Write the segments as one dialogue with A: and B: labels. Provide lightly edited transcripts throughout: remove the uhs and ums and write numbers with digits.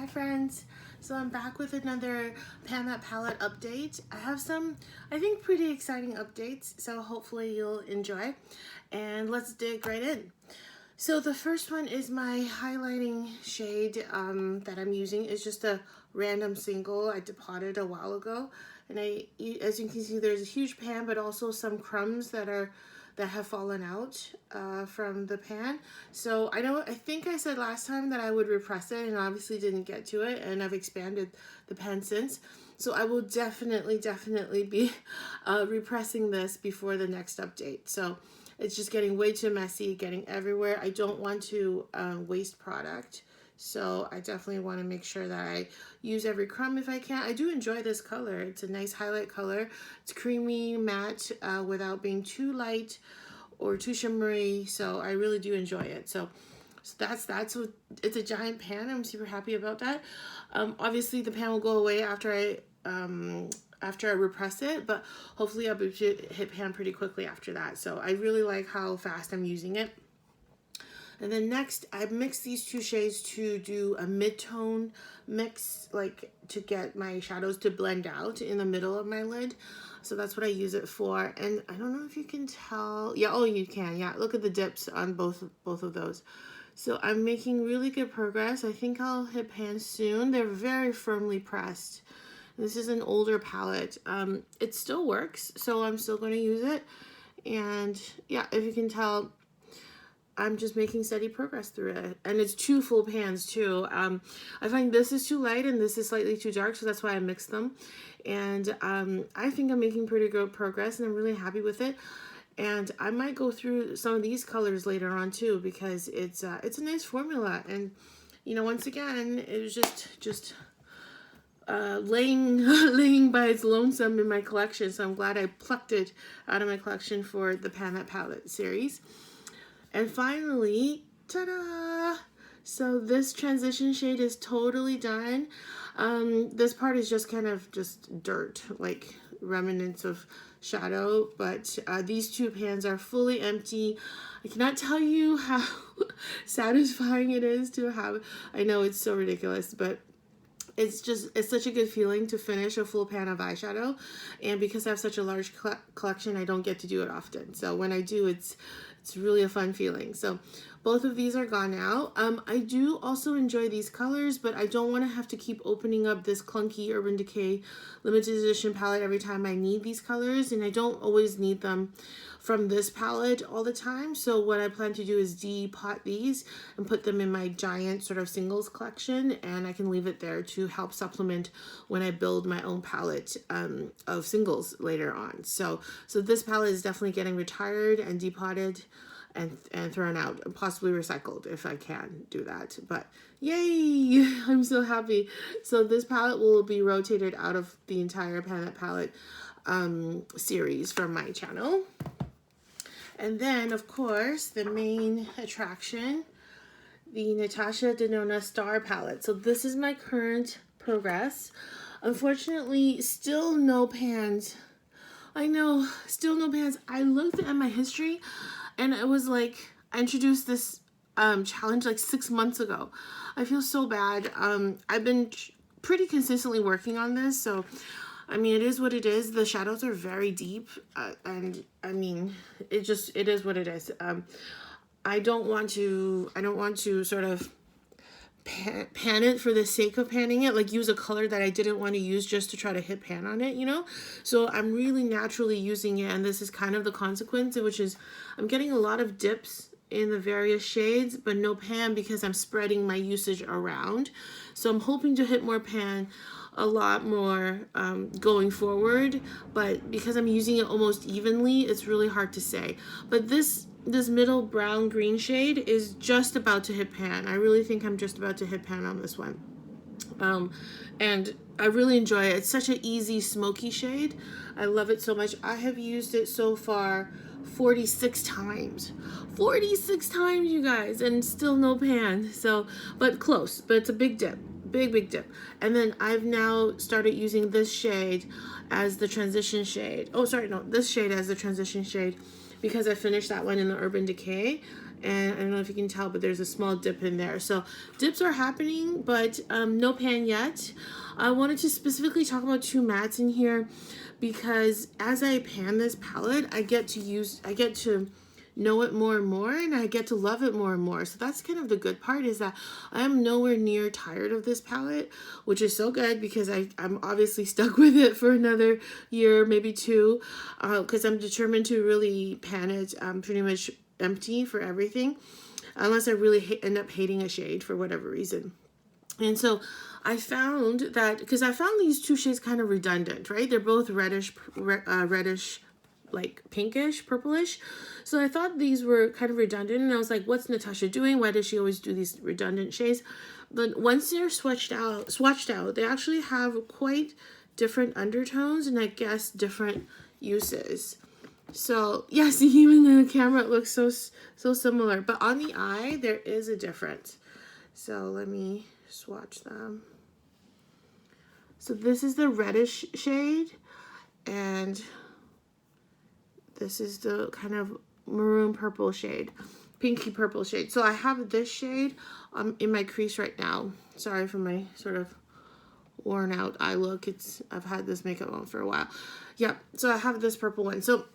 A: Hi friends, so I'm back with another Pan That Palette update. I have some, I think, pretty exciting updates, so hopefully you'll enjoy. And let's dig right in. So the first one is my highlighting shade that I'm using. It's just a random single I depotted a while ago. And as you can see, there's a huge pan, but also some crumbs that have fallen out from the pan. So I think I said last time that I would repress it and obviously didn't get to it, and I've expanded the pan since. So I will definitely be repressing this before the next update. So it's just getting way too messy, getting everywhere. I don't want to waste product. So I definitely want to make sure that I use every crumb if I can. I do enjoy this color. It's a nice highlight color. It's creamy, matte, without being too light or too shimmery. So I really do enjoy it. So that's what, it's a giant pan. I'm super happy about that. Obviously the pan will go away after I repress it, but hopefully I'll be able to hit pan pretty quickly after that. So I really like how fast I'm using it. And then next, I mixed these two shades to do a mid-tone mix, like to get my shadows to blend out in the middle of my lid. So that's what I use it for. And I don't know if you can tell. Yeah, oh, you can. Yeah, look at the dips on both of those. So I'm making really good progress. I think I'll hit pan soon. They're very firmly pressed. This is an older palette. It still works, so I'm still going to use it. And yeah, if you can tell, I'm just making steady progress through it. And it's two full pans too. I find this is too light and this is slightly too dark, so that's why I mixed them. And I think I'm making pretty good progress and I'm really happy with it. And I might go through some of these colors later on too, because it's a nice formula. And you know, once again, it was just laying by its lonesome in my collection. So I'm glad I plucked it out of my collection for the Pan That Palette series. And finally, ta-da! So this transition shade is totally done. This part is just kind of just dirt, like remnants of shadow, but these two pans are fully empty. I cannot tell you how satisfying it is to have. I know it's so ridiculous, but it's such a good feeling to finish a full pan of eyeshadow. And because I have such a large collection, I don't get to do it often. So when I do, it's really a fun feeling. So both of these are gone now. I do also enjoy these colors, but I don't want to have to keep opening up this clunky Urban Decay limited edition palette every time I need these colors, and I don't always need them from this palette all the time. So what I plan to do is depot these and put them in my giant sort of singles collection, and I can leave it there to help supplement when I build my own palette of singles later on. So this palette is definitely getting retired and depotted and thrown out, and possibly recycled if I can do that. But yay, I'm so happy. So this palette will be rotated out of the entire Pan That Palette series from my channel. And then, of course, the main attraction, the Natasha Denona Star Palette. So this is my current progress. Unfortunately, still no pans. I know, still no pans. I looked at my history, and it was like, I introduced this challenge like 6 months ago. I feel so bad. I've been pretty consistently working on this, so I mean, it is what it is. The shadows are very deep, and I mean, it is what it is. I don't want to sort of pan it for the sake of panning it, like use a color that I didn't want to use just to try to hit pan on it, you know? So I'm really naturally using it, and this is kind of the consequence, which is I'm getting a lot of dips in the various shades, but no pan because I'm spreading my usage around. So I'm hoping to hit more pan a lot more going forward, but because I'm using it almost evenly, it's really hard to say. But this middle brown green shade is just about to hit pan. I really think I'm just about to hit pan on this one. And I really enjoy it. It's such an easy smoky shade. I love it so much. I have used it so far 46 times. 46 times, you guys, and still no pan. So, but close, but it's a big dip. Big dip. And then I've now started using this shade as the transition shade. Oh, sorry, no, this shade as the transition shade, because I finished that one in the Urban Decay. And I don't know if you can tell, but there's a small dip in there. So dips are happening, but no pan yet. I wanted to specifically talk about two mattes in here because as I pan this palette, I get to know it more and more, and I get to love it more and more. So that's kind of the good part, is that I am nowhere near tired of this palette, which is so good because I'm obviously stuck with it for another year, maybe two, because I'm determined to really pan it pretty much empty for everything, unless I really end up hating a shade for whatever reason. And so I found that, because I found these two shades kind of redundant, right? They're both reddish, like pinkish, purplish. So I thought these were kind of redundant, and I was like, what's Natasha doing? Why does she always do these redundant shades? But once they're swatched out, they actually have quite different undertones and I guess different uses. So yes, even in the camera it looks so similar, but on the eye there is a difference. So let me swatch them. So this is the reddish shade, and this is the kind of maroon purple shade, pinky purple shade. So I have this shade in my crease right now. Sorry for my sort of worn out eye look. I've had this makeup on for a while. Yeah, so I have this purple one. So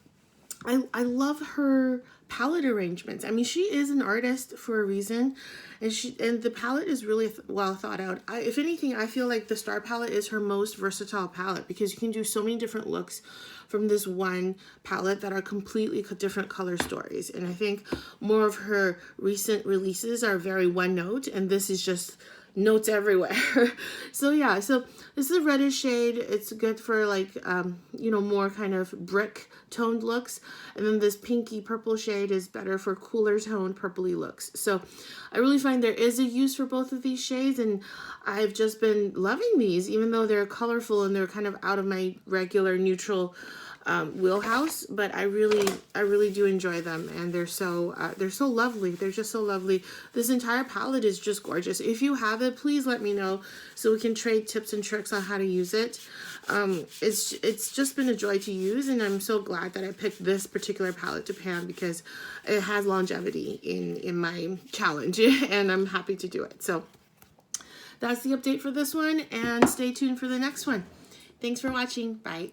A: I love her palette arrangements. I mean, she is an artist for a reason, and the palette is really well thought out. If anything, I feel like the Star palette is her most versatile palette because you can do so many different looks from this one palette that are completely different color stories. And I think more of her recent releases are very one note, and this is just notes everywhere. So yeah, so this is a reddish shade. It's good for like you know, more kind of brick toned looks, and then this pinky purple shade is better for cooler toned purpley looks. So I really find there is a use for both of these shades, and I've just been loving these, even though they're colorful and they're kind of out of my regular neutral wheelhouse, but I really do enjoy them, and they're so lovely. They're just so lovely. This entire palette is just gorgeous. If you have it, please let me know so we can trade tips and tricks on how to use it. It's just been a joy to use, and I'm so glad that I picked this particular palette to pan because it has longevity in my challenge, and I'm happy to do it. So that's the update for this one, and stay tuned for the next one. Thanks for watching. Bye.